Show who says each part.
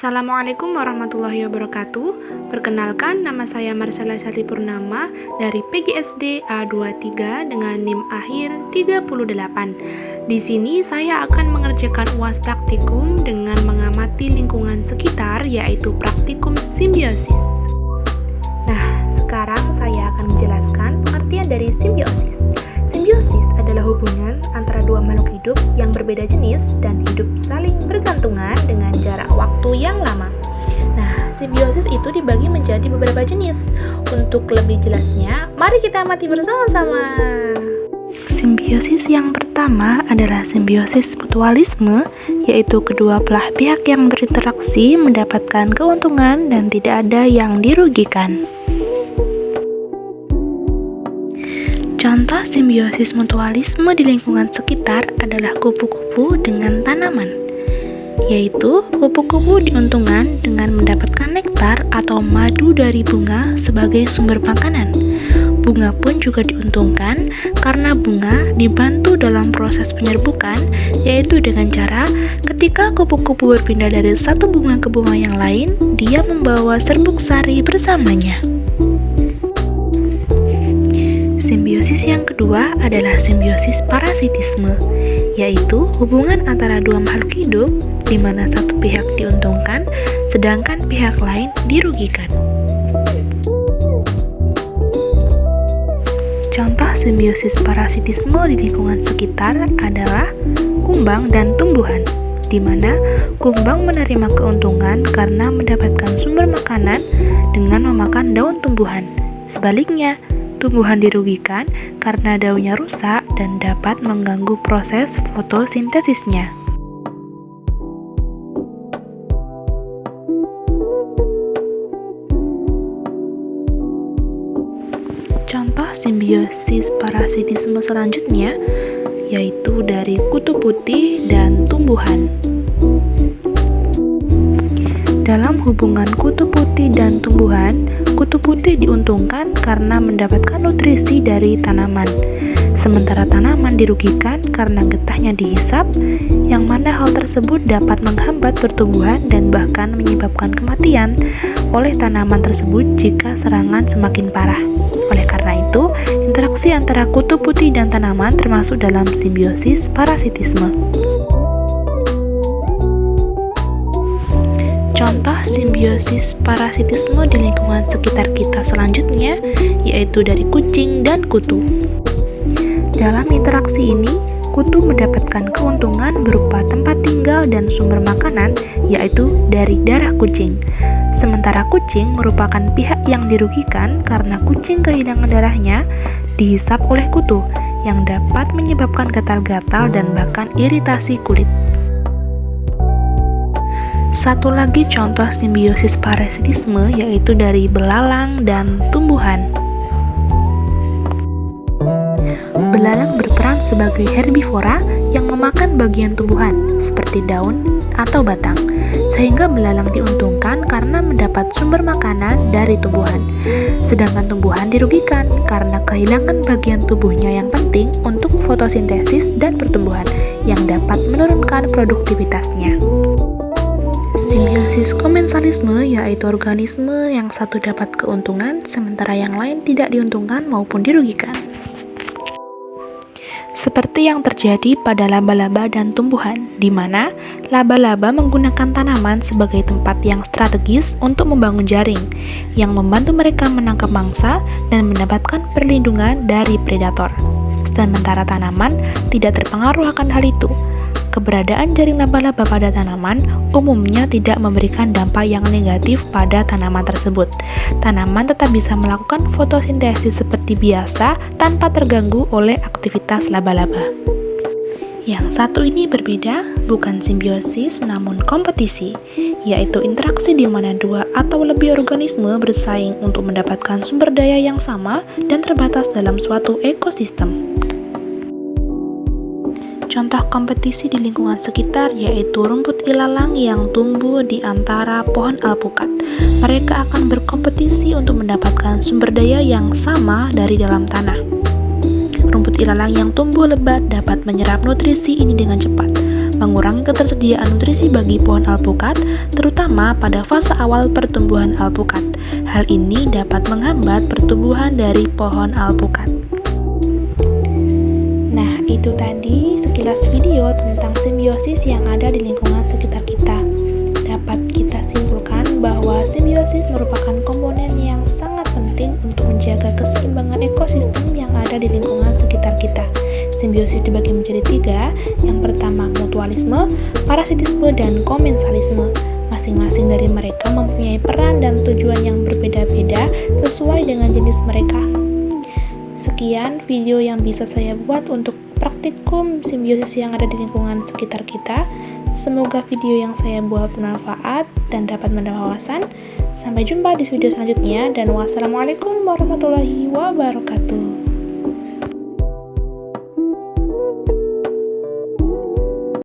Speaker 1: Assalamualaikum warahmatullahi wabarakatuh. Perkenalkan, nama saya Marcella Sari Purnama dari PGSD A23 dengan NIM akhir 38. Di sini saya akan mengerjakan UAS praktikum dengan mengamati lingkungan sekitar, yaitu praktikum simbiosis. Nah, sekarang saya akan menjelaskan pengertian dari simbiosis. Simbiosis adalah hubungan antara dua makhluk hidup yang berbeda jenis dan hidup saling bergantungan dengan jarak waktu yang lama. Nah, simbiosis itu dibagi menjadi beberapa jenis. Untuk lebih jelasnya, mari kita amati bersama-sama. Simbiosis yang pertama adalah simbiosis mutualisme, yaitu kedua belah pihak yang berinteraksi mendapatkan keuntungan dan tidak ada yang dirugikan. Contoh simbiosis mutualisme di lingkungan sekitar adalah kupu-kupu dengan tanaman, yaitu kupu-kupu diuntungkan dengan mendapatkan nektar atau madu dari bunga sebagai sumber makanan. Bunga pun juga diuntungkan karena bunga dibantu dalam proses penyerbukan, yaitu dengan cara ketika kupu-kupu berpindah dari satu bunga ke bunga yang lain, dia membawa serbuk sari bersamanya. Simbiosis yang kedua adalah simbiosis parasitisme, yaitu hubungan antara dua makhluk hidup di mana satu pihak diuntungkan sedangkan pihak lain dirugikan. Contoh simbiosis parasitisme di lingkungan sekitar adalah kumbang dan tumbuhan, di mana kumbang menerima keuntungan karena mendapatkan sumber makanan dengan memakan daun tumbuhan. Sebaliknya, tumbuhan dirugikan karena daunnya rusak dan dapat mengganggu proses fotosintesisnya. Contoh simbiosis parasitisme selanjutnya yaitu dari kutu putih dan tumbuhan. Dalam hubungan kutu putih dan tumbuhan, kutu putih diuntungkan karena mendapatkan nutrisi dari tanaman, sementara tanaman dirugikan karena getahnya dihisap, yang mana hal tersebut dapat menghambat pertumbuhan dan bahkan menyebabkan kematian oleh tanaman tersebut jika serangan semakin parah. Oleh karena itu, interaksi antara kutu putih dan tanaman termasuk dalam simbiosis parasitisme. Contoh simbiosis parasitisme di lingkungan sekitar kita selanjutnya yaitu dari kucing dan kutu. Dalam interaksi ini, kutu mendapatkan keuntungan berupa tempat tinggal dan sumber makanan yaitu dari darah kucing. Sementara kucing merupakan pihak yang dirugikan karena kucing kehilangan darahnya dihisap oleh kutu yang dapat menyebabkan gatal-gatal dan bahkan iritasi kulit. Satu lagi contoh simbiosis parasitisme yaitu dari belalang dan tumbuhan. Belalang berperan sebagai herbivora yang memakan bagian tumbuhan seperti daun atau batang, sehingga belalang diuntungkan karena mendapat sumber makanan dari tumbuhan. Sedangkan tumbuhan dirugikan karena kehilangan bagian tubuhnya yang penting untuk fotosintesis dan pertumbuhan yang dapat menurunkan produktivitasnya. Simbiosis komensalisme yaitu organisme yang satu dapat keuntungan sementara yang lain tidak diuntungkan maupun dirugikan. Seperti yang terjadi pada laba-laba dan tumbuhan, di mana laba-laba menggunakan tanaman sebagai tempat yang strategis untuk membangun jaring, yang membantu mereka menangkap mangsa dan mendapatkan perlindungan dari predator. Sementara tanaman tidak terpengaruh akan hal itu. Keberadaan jaring laba-laba pada tanaman umumnya tidak memberikan dampak yang negatif pada tanaman tersebut. Tanaman tetap bisa melakukan fotosintesis seperti biasa tanpa terganggu oleh aktivitas laba-laba. Yang satu ini berbeda, bukan simbiosis namun kompetisi, yaitu interaksi di mana dua atau lebih organisme bersaing untuk mendapatkan sumber daya yang sama dan terbatas dalam suatu ekosistem. Contoh kompetisi di lingkungan sekitar yaitu rumput ilalang yang tumbuh di antara pohon alpukat. Mereka akan berkompetisi untuk mendapatkan sumber daya yang sama dari dalam tanah. Rumput ilalang yang tumbuh lebat dapat menyerap nutrisi ini dengan cepat. mengurangi ketersediaan nutrisi bagi pohon alpukat, terutama pada fase awal pertumbuhan alpukat. Hal ini dapat menghambat pertumbuhan dari pohon alpukat. Nah, itu tadi sekilas video tentang simbiosis yang ada di lingkungan sekitar kita. Dapat kita simpulkan bahwa simbiosis merupakan komponen yang sangat penting untuk menjaga keseimbangan ekosistem yang ada di lingkungan sekitar kita. Simbiosis dibagi menjadi 3, yang pertama mutualisme, parasitisme, dan komensalisme. Masing-masing dari mereka mempunyai peran dan tujuan yang berbeda-beda sesuai dengan jenis mereka. Sekian video yang bisa saya buat untuk praktikum simbiosis yang ada di lingkungan sekitar kita. Semoga video yang saya buat bermanfaat dan dapat menambah wawasan. Sampai jumpa di video selanjutnya dan wassalamualaikum warahmatullahi wabarakatuh.